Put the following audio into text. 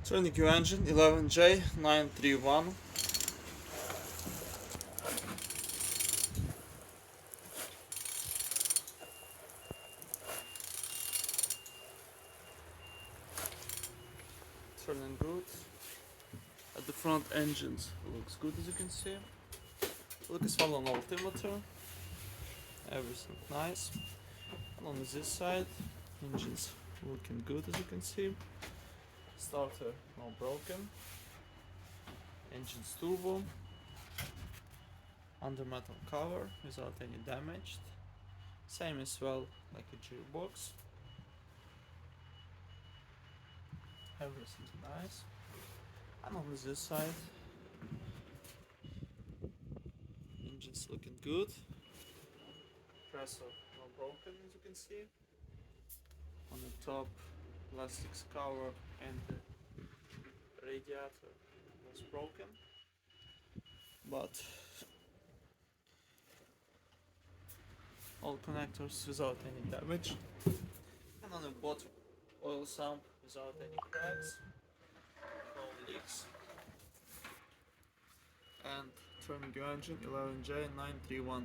Turning your engine 11J931. Turning good. At the front engines looks good, as you can see. Look as well on altimeter. Everything nice. And on this side, engines looking good, as you can see. Starter not broken. Engine's turbo. Under metal cover without any damage. Same as well like a gearbox. Everything nice. And on this side, engine's looking good. Compressor not broken, as you can see. On the top, plastics cover and the radiator was broken, but all connectors without any damage. And on the bottom, oil sump without any cracks, no leaks. And turning your engine 11J931.